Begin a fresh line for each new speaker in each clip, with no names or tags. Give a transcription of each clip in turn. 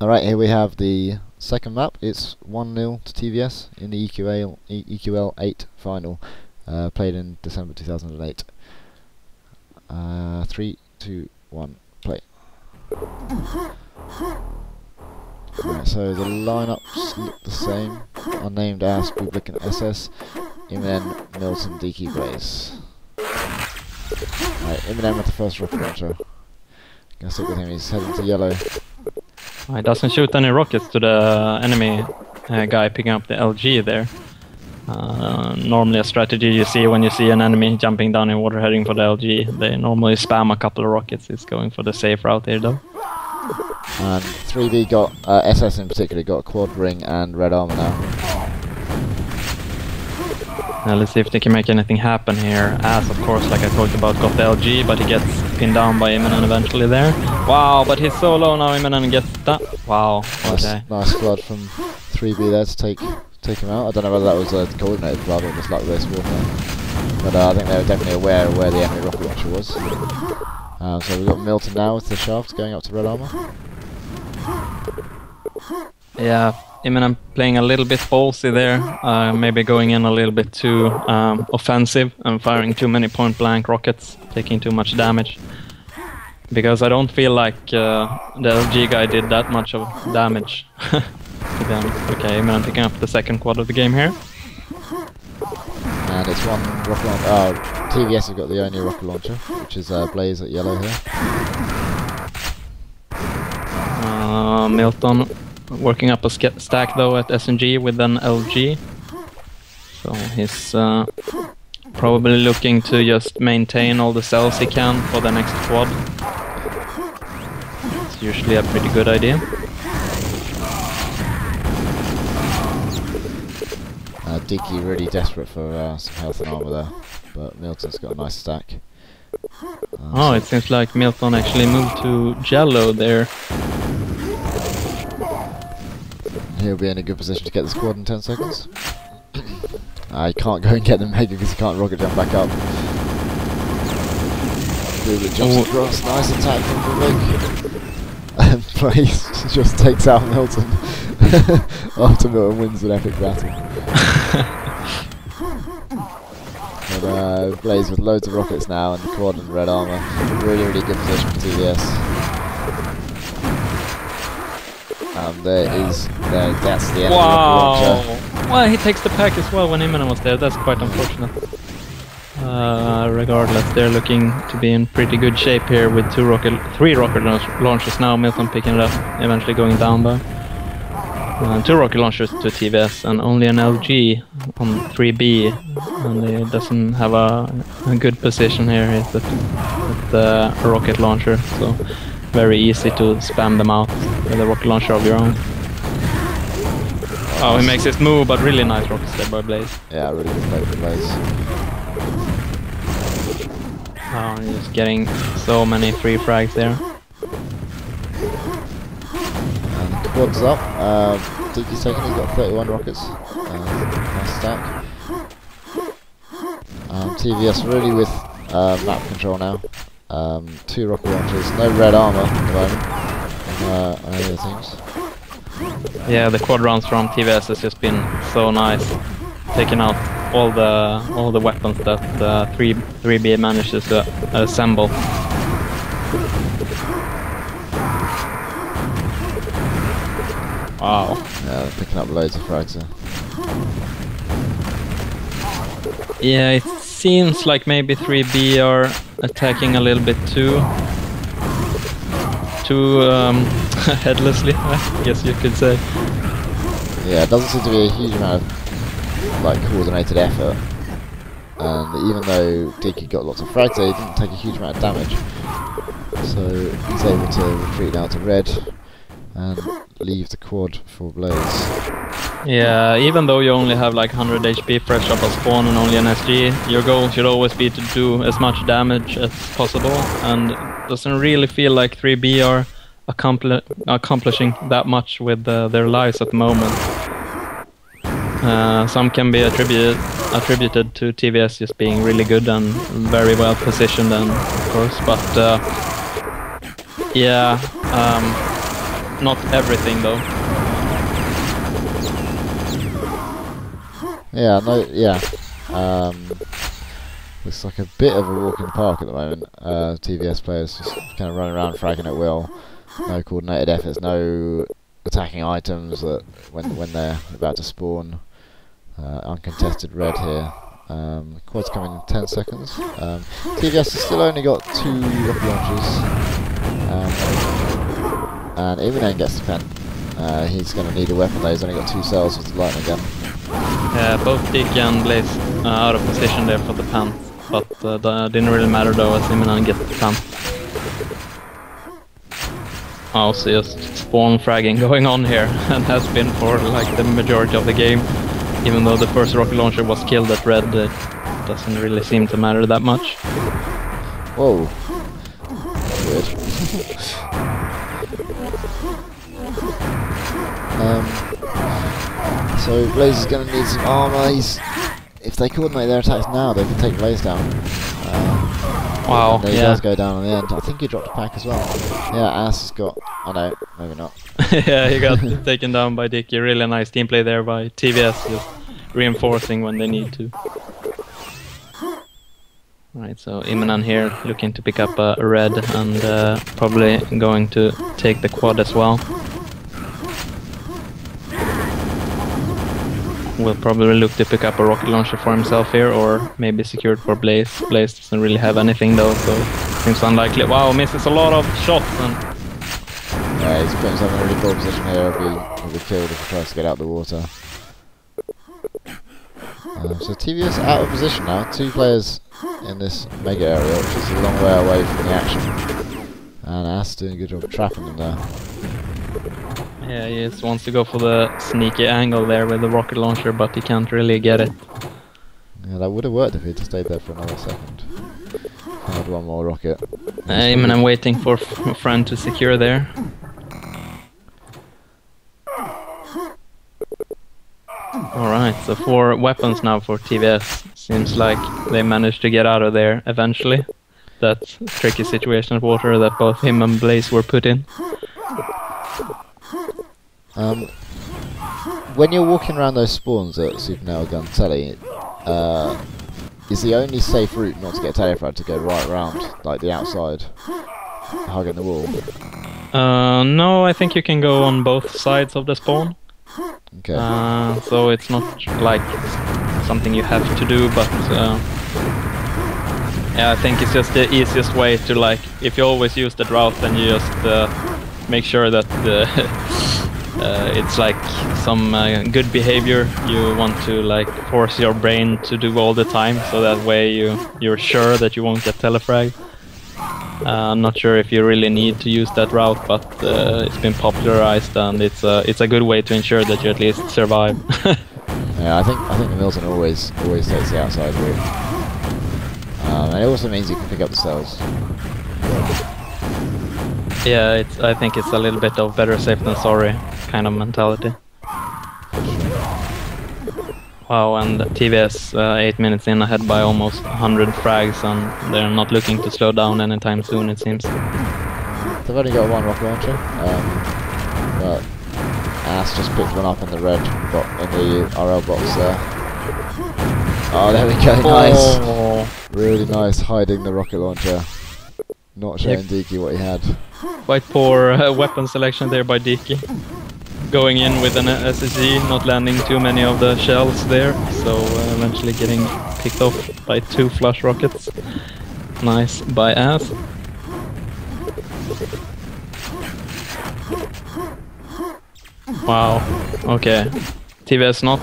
Alright, here we have the second map. It's 1-0 to tVS in the EQL8 final, played in December 2008. 3, 2, 1, play. Right, so the lineups look the same. Unnamed Ass, Bublik and SS. Eminem, Milton, DK, Blaze. Right, Eminem with the first rocket launcher. Gonna stick with him, he's heading to yellow.
He doesn't shoot any rockets to the enemy guy picking up the LG there. Normally a strategy you see when you see an enemy jumping down in water heading for the LG. They normally spam a couple of rockets. It's going for the safe route here though.
And 3B got, SS in particular, got a quad ring and red armor now.
Let's see if they can make anything happen here. As of course, like I talked about, got the LG, but he gets pinned down by Immonen eventually there. Wow, but he's so low now, Immonen gets that. Wow, okay.
Nice flood from 3B there to take him out. I don't know whether that was a coordinated flood or just like this water. But I think they were definitely aware of where the enemy rocket launcher was. So we've got Milton now with the shaft going up to red armor.
Yeah, Immonen playing a little bit ballsy there, maybe going in a little bit too offensive and firing too many point-blank rockets, taking too much damage. Because I don't feel like the LG guy did that much of damage to them. Okay, Immonen picking up the second quad of the game here.
And it's one rocket launcher. tVS have got the only rocket launcher, which is Blaze at yellow here.
Milton working up a stack though at SNG with an LG. So he's probably looking to just maintain all the cells he can for the next quad. It's usually a pretty good idea.
Dicky really desperate for some health and armor there, but Milton's got a nice stack.
It seems like Milton actually moved to yellow there.
He'll be in a good position to get the squad in 10 seconds. He can't go and get the mega because he can't rocket jump back up. Bublik jumps across, nice attack from Bublik. And Blaze just takes out Milton after Milton wins an epic battle. And Blaze with loads of rockets now and the quad and red armor. Really good position for tVS. That's the enemy rocket launcher.
Well, he takes the pack as well when Immonen was there. That's quite unfortunate. Regardless, they're looking to be in pretty good shape here with three rocket launchers now. Milton picking it up, eventually going down by. 2 rocket launchers to tVS and only an LG on 3B, and he doesn't have a good position here. He's at the rocket launcher, so very easy to spam them out with a rocket launcher of your own. Oh, he makes his move, but really nice rockets there by Blaze.
Yeah, really good play for Blaze.
Oh, he's getting so many free frags there.
And the quad's up. Diki's taken, he's got 31 rockets. Nice stack. tVS really with map control now. 2 rocket launchers, no red armor at the moment on any of the teams.
Yeah, the quad rounds from tVS has just been so nice, taking out all the weapons that 3B manages to assemble. Wow.
Yeah, they're picking up loads of frags there.
Yeah, it seems like maybe 3B are attacking a little bit too headlessly, I guess you could say.
Yeah, it doesn't seem to be a huge amount of coordinated effort. And even though Dicky got lots of frags there, he didn't take a huge amount of damage. So he's able to retreat now to red and leave the quad for Blaze.
Yeah, even though you only have like 100 HP fresh up at spawn and only an SG, your goal should always be to do as much damage as possible, and it doesn't really feel like 3B are accomplishing that much with their lives at the moment. Some can be attributed to tVS just being really good and very well positioned, and of course, but yeah, not everything though.
Yeah, no, yeah. Looks like a bit of a walk in the park at the moment. tVS players just kind of running around fragging at will. No coordinated efforts, no attacking items that when they're about to spawn. Uncontested red here. Quad's coming in 10 seconds. tVS has still only got 2 rocket launchers. And Eminem gets the pen. He's going to need a weapon though, he's only got 2 cells with the lightning gun.
Yeah, both Dicky and Blaze out of position there for the pen. But that didn't really matter though, as Eminem gets the pen. Also just spawn fragging going on here, and has been for like the majority of the game. Even though the first rocket launcher was killed at red, it doesn't really seem to matter that much.
Whoa. Weird. So Blaze is going to need some armor. If they coordinate their attacks now, they can take Blaze down.
Wow,
he does go down on the end. I think he dropped a pack as well. Yeah, Ass has got... Oh no, maybe not.
Yeah, he got taken down by Dicky. Really nice team play there by tVS, just reinforcing when they need to. Right, so Immonen here looking to pick up a red and probably going to take the quad as well. Will probably look to pick up a rocket launcher for himself here, or maybe secured for Blaze. Blaze doesn't really have anything though, so seems unlikely. Wow, misses a lot of shots. And
yeah, he's put himself in a really poor position here. He'll be killed if he tries to get out the water. So tVS out of position now. 2 players in this mega area, which is a long way away from the action. And Ass doing a good job of trapping them there.
yeah, he just wants to go for the sneaky angle there with the rocket launcher, but he can't really get it.
Yeah, that would have worked if he'd stayed there for another second. Had one more rocket.
I'm waiting for a friend to secure there. Alright, so 4 weapons now for tVS. Seems like they managed to get out of there eventually. That tricky situation of water that both him and Blaze were put in.
When you're walking around those spawns at Supernova Gun Telly, is the only safe route not to get teleported to go right around, like the outside, hugging the wall?
No, I think you can go on both sides of the spawn.
Okay.
So it's not like something you have to do, but yeah, I think it's just the easiest way to, like, if you always use the drought, then you just make sure that it's like some good behavior you want to like force your brain to do all the time, so that way you're sure that you won't get telefragged. I'm not sure if you really need to use that route, but it's been popularized and it's a good way to ensure that you at least survive.
Yeah, I think the Milton always takes the outside route, and it also means you can pick up the cells.
Yeah, I think it's a little bit of better safe than sorry kind of mentality. Wow, and tVS 8 minutes in ahead by almost 100 frags, and they're not looking to slow down anytime soon, it seems.
They've only got 1 rocket launcher, but Ass just picked one up in the red in the RL box there. Oh, there we go, nice!
Oh.
Really nice, hiding the rocket launcher. Not showing Dicky what he had.
Quite poor weapon selection there by Dicky. Going in with an SSG, not landing too many of the shells there, so eventually getting picked off by 2 flush rockets. Nice by Ass. Wow, okay. tVS not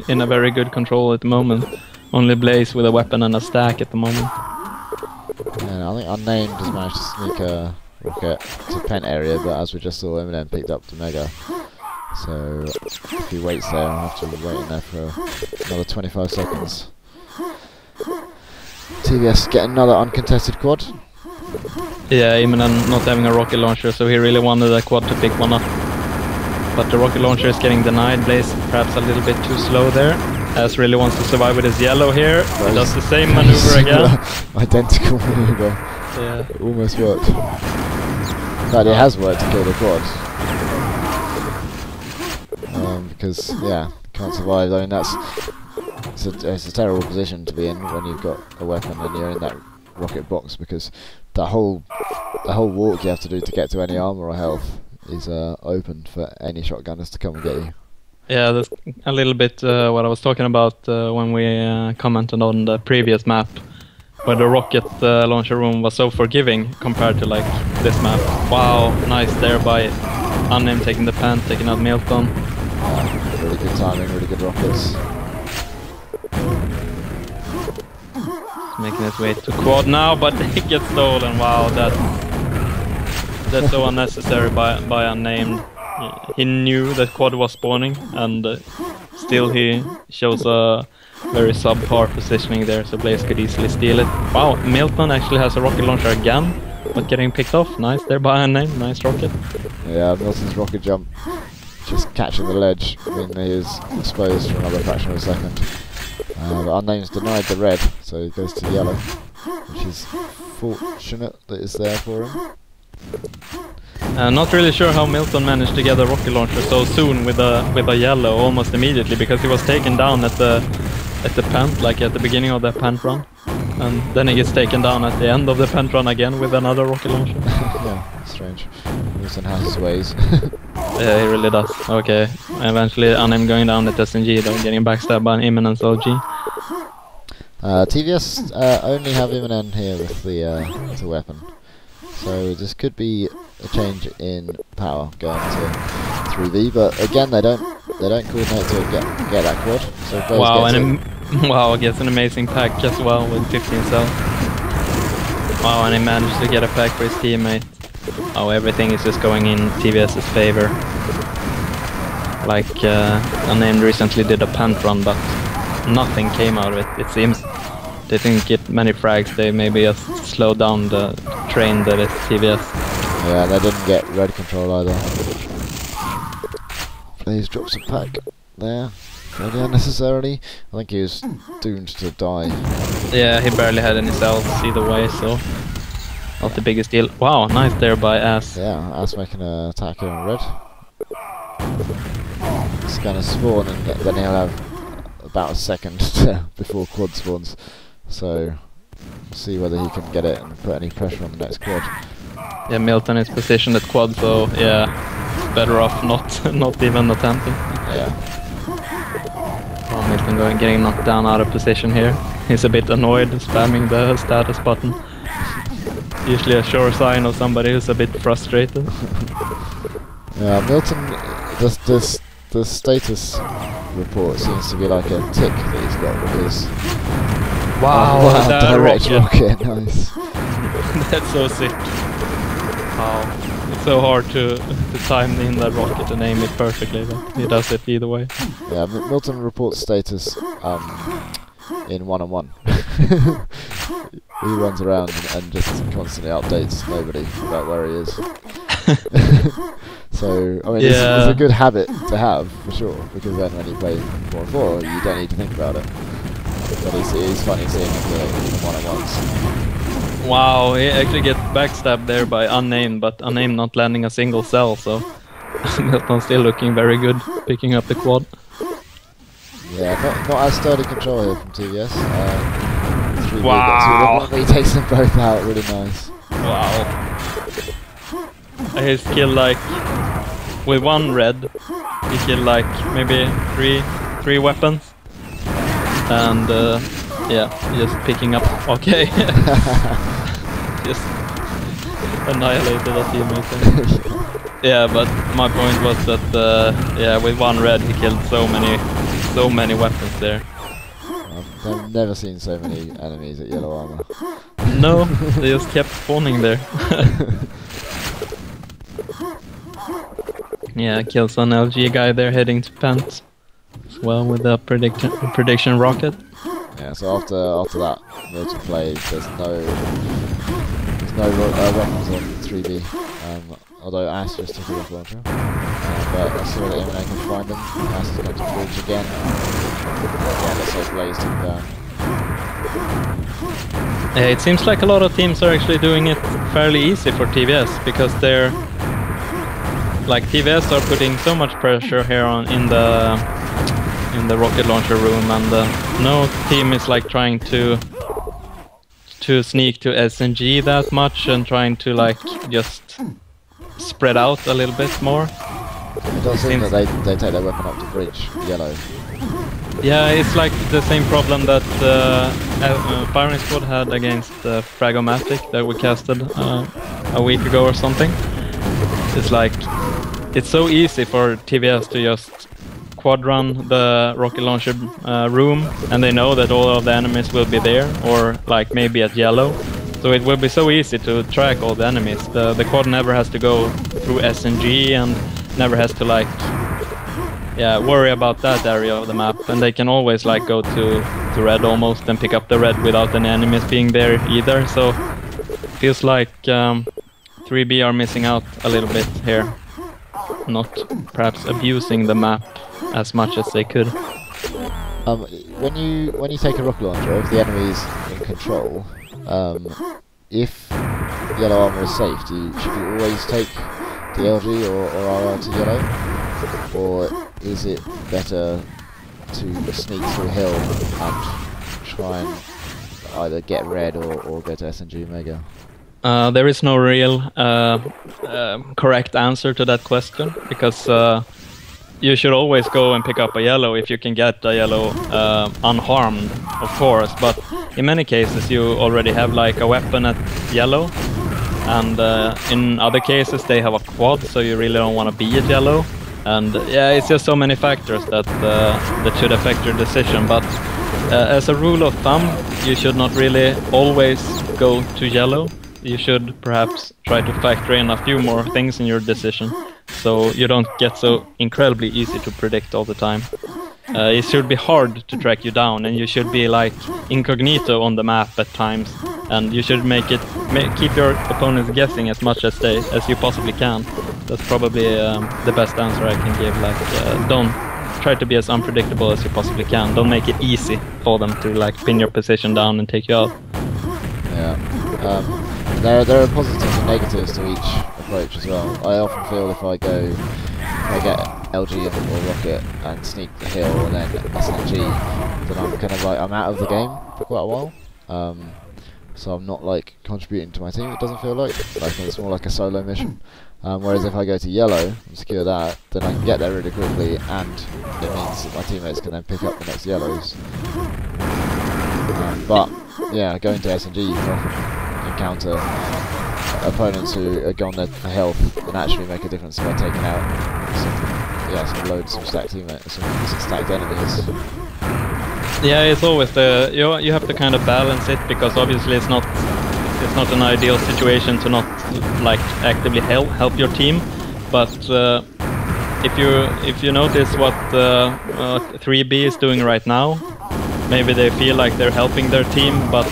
in a very good control at the moment. Only Blaze with a weapon and a stack at the moment.
Yeah, I think Unnamed has managed to sneak a rocket to Pent area, but as we just saw, Eminem picked up the Mega. So if he waits there, I'll have to wait in there for another 25 seconds. tVS get another uncontested quad.
Yeah, Eminem not having a rocket launcher, so he really wanted a quad to pick one up. But the rocket launcher is getting denied. Blaze perhaps a little bit too slow there. As really wants to survive with his yellow here. He does the same maneuver again.
Identical maneuver.
Yeah.
Almost worked. But it has worked to kill the quad. because yeah, can't survive. I mean it's a terrible position to be in when you've got a weapon and you're in that rocket box, because the whole walk you have to do to get to any armor or health is open for any shotgunners to come and get you.
Yeah, that's a little bit what I was talking about when we commented on the previous map, where the rocket launcher room was so forgiving compared to like this map. Wow, nice there by Unnamed taking the pan, taking out Milton.
Really good timing, really good rockets.
Making his way to quad now, but it gets stolen. Wow, that's so unnecessary by Unnamed. He knew that quad was spawning, and still he shows a very subpar positioning there, so Blaze could easily steal it. Wow, Milton actually has a rocket launcher again, but getting picked off. Nice there by Unnamed, nice rocket.
Yeah, Milton's rocket jump, just catching the ledge. I mean, he is exposed for another fraction of a second. But Unnamed's denied the red, so he goes to yellow, which is fortunate that it's there for him.
Not really sure how Milton managed to get a rocket launcher so soon with a yellow almost immediately, because he was taken down at the pant, like at the beginning of the pant run, and then he gets taken down at the end of the pant run again with another rocket launcher.
Yeah, strange. Milton has his ways.
Yeah, he really does. Okay, eventually Unnamed going down at SNG though, getting backstabbed by an Imminence LG.
tVS only have Imminent here with the weapon, so this could be a change in power going to 3v, but again they don't coordinate to get that quad. So
wow, wow, gets an amazing pack as well with 15 cells. Wow, and he managed to get a pack for his teammate. Oh, everything is just going in tVS's favor. Like Unnamed recently did a pant run, but nothing came out of it. It seems they didn't get many frags. They maybe just slowed down the train that is tVS.
Yeah, they didn't get red control either. Blaze drops a pack there, fairly unnecessarily. I think he was doomed to die.
Yeah, he barely had any cells either way, so not the biggest deal. Wow, nice there by Ass.
Yeah, Ass making an attack here on red. It's gonna spawn, and then he'll have about a second before quad spawns. So see whether he can get it and put any pressure on the next quad.
Yeah, Milton is positioned at quad, so yeah, better off not even attempting.
Yeah.
Oh, Milton getting knocked down out of position here. He's a bit annoyed, spamming the status button. Usually a sure sign of somebody who's a bit frustrated.
Yeah, Milton, the status report seems to be like a tick that he's got with his...
Wow, that
direct rocket, nice.
That's so sick. Wow, it's so hard to time in that rocket and aim it perfectly, but he does it either way.
Yeah, Milton reports status in one-on-one. He runs around and just constantly updates nobody about where he is. So, I mean, yeah. It's a good habit to have, for sure, because then when you play 4-4, you don't need to think about it. But it's funny seeing him do it in the one-on-ones.
Wow, he actually gets backstabbed there by Unnamed, but Unnamed not landing a single cell, so Milton still looking very good, picking up the quad.
Yeah, not as sturdy control here from tVS.
Wow!
He takes them both out, really nice.
Wow. He's killed like, with one red, he killed like maybe three weapons. And yeah, just picking up, okay. Just annihilated a teammate. Yeah, but my point was that yeah, with one red he killed so many weapons there.
I've never seen so many enemies at yellow armor.
No, they just kept spawning there. Yeah, kills an LG guy there heading to Pant as well with the prediction rocket.
Yeah, so after that Milton play, there's no weapons on 3B. Although Ass just took a rocket launcher, but I saw that Imminent can find them. Ass is going to bridge again. Yeah, let's hope Blaze took him down.
Yeah, it seems like a lot of teams are actually doing it fairly easy for tVS, because they're like tVS are putting so much pressure here on in the rocket launcher room, and no team is like trying to sneak to SNG that much and trying to like just spread out a little bit more.
It does seem that they take their weapon up to bridge yellow.
Yeah, it's like the same problem that Firing Squad had against Fragomatic that we casted a week ago or something. It's like, it's so easy for tVS to just quad run the rocket launcher room, and they know that all of the enemies will be there, or like maybe at yellow. So it will be so easy to track all the enemies. The quad never has to go through SNG and never has to like worry about that area of the map, and they can always like go to red almost and pick up the red without any enemies being there either. So it feels like 3B are missing out a little bit here, not perhaps abusing the map as much as they could.
When you take a rocket launcher, if the enemy's in control, if yellow armor is safe, should you always take the LG or RL to yellow? Or is it better to sneak through hill and try and either get red or go to SNG Mega?
There is no real correct answer to that question, because you should always go and pick up a yellow if you can get a yellow unharmed, of course, but in many cases you already have like a weapon at yellow, and in other cases they have a quad, so you really don't want to be at yellow. And yeah, it's just so many factors that should affect your decision. But as a rule of thumb, you should not really always go to yellow. You should perhaps try to factor in a few more things in your decision, so you don't get so incredibly easy to predict all the time. It should be hard to track you down, and you should be like incognito on the map at times, and you should keep your opponents guessing as much as you possibly can. That's probably the best answer I can give. Like, don't try to be as unpredictable as you possibly can. Don't make it easy for them to like pin your position down and take you out.
Yeah. There are positives and negatives to each approach as well. I often feel if I get LG or Rocket and sneak the hill and then SNG, then I'm kind of like, I'm out of the game for quite a while. So I'm not like contributing to my team, it doesn't feel like it's more like a solo mission. Whereas if I go to yellow and secure that, then I can get there really quickly, and it means that my teammates can then pick up the next yellows. But yeah, going to SNG, you can often encounter opponents who are gone there for health and actually make a difference by taking out some stacked teammates, some stacked enemies.
Yeah, it's always you have to kind of balance it, because obviously it's not an ideal situation to not like actively help your team, but if you notice what 3B is doing right now, maybe they feel like they're helping their team, but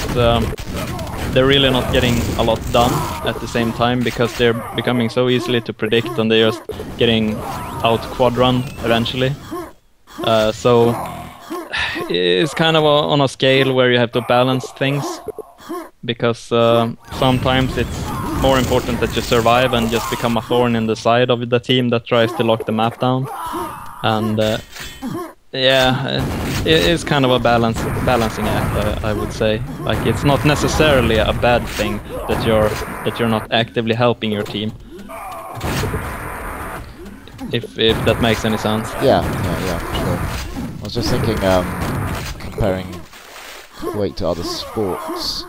they're really not getting a lot done at the same time, because they're becoming so easily to predict, and they're just getting out quad run eventually. So it's kind of on a scale where you have to balance things, because sometimes it's more important that you survive and just become a thorn in the side of the team that tries to lock the map down. And yeah, it's kind of a balancing act, I would say. Like, it's not necessarily a bad thing that you're not actively helping your team. If that makes any sense.
Yeah, sure. I was just thinking, comparing Quake to other sports,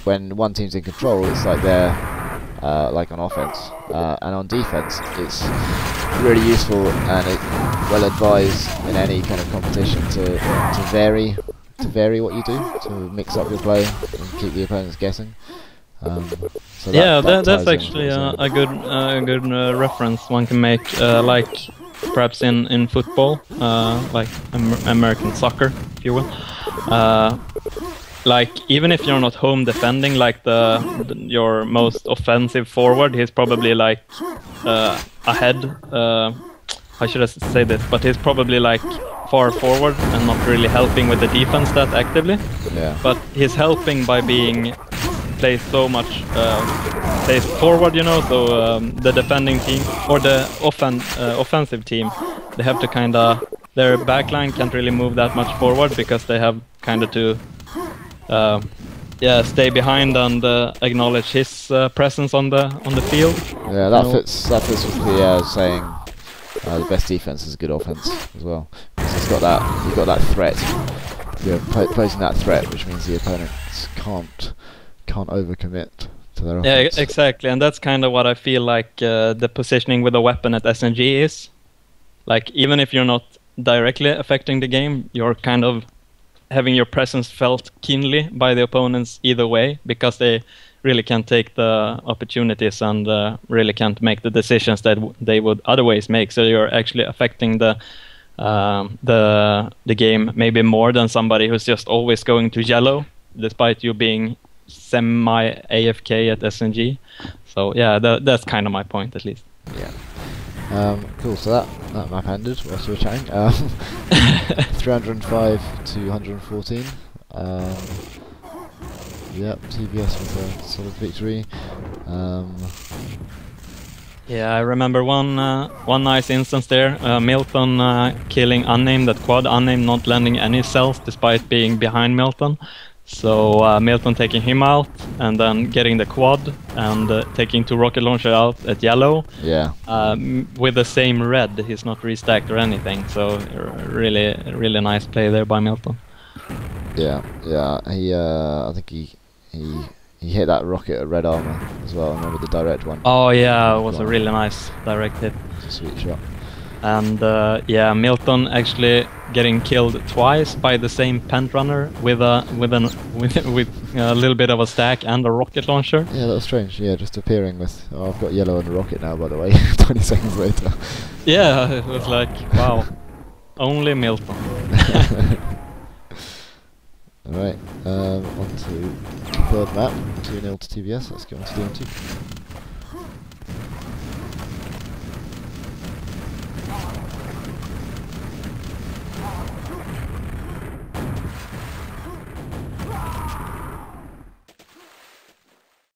when one team's in control, it's like they're like on offense, and on defense, it's really useful and well advised in any kind of competition to vary what you do, to mix up your play and keep the opponents guessing. So
that's actually a good reference one can make, like perhaps in football, like American soccer, if you will. Like, even if you're not home defending, like your most offensive forward, he's probably like ahead. How should I say this? But he's probably like far forward and not really helping with the defense that actively.
Yeah.
But he's helping by being plays so much plays forward, you know. So the defending team or the offensive team, they have to kind of, their backline can't really move that much forward because they have kind of to stay behind and acknowledge his presence on the field.
Yeah, that fits with the saying the best defense is good offense as well. Because you've got that threat. You're posing that threat, which means the opponents can't overcommit to their offense.
Yeah, exactly, and that's kind of what I feel like the positioning with a weapon at SNG is. Like, even if you're not directly affecting the game, you're kind of having your presence felt keenly by the opponents either way, because they really can't take the opportunities and really can't make the decisions that they would otherwise make. So you're actually affecting the game maybe more than somebody who's just always going to yellow, despite you being semi AFK at SNG. So yeah, that's kind of my point, at least.
Yeah. Cool. So that map ended whilst we were chatting. 305 to 114. Yep, tVS with a solid victory.
Yeah, I remember one nice instance there. Milton killing Unnamed at quad. Unnamed not landing any cells despite being behind Milton. So Milton taking him out and then getting the quad and taking 2 rocket launcher out at yellow.
Yeah.
With the same red, he's not restacked or anything. So really nice play there by Milton.
Yeah. He I think he hit that rocket at red armor as well. I remember the direct one.
Oh yeah, it was a really nice direct hit.
It's a sweet shot.
And yeah, Milton actually getting killed twice by the same pent runner with a little bit of a stack and a rocket launcher.
Yeah, that was strange. Yeah, just appearing with, oh, I've got yellow and a rocket now, by the way. 20 seconds later.
Yeah, it was like, wow, only Milton.
Alright, on to third map, 2-0 to tVS. Let's go on to DM2.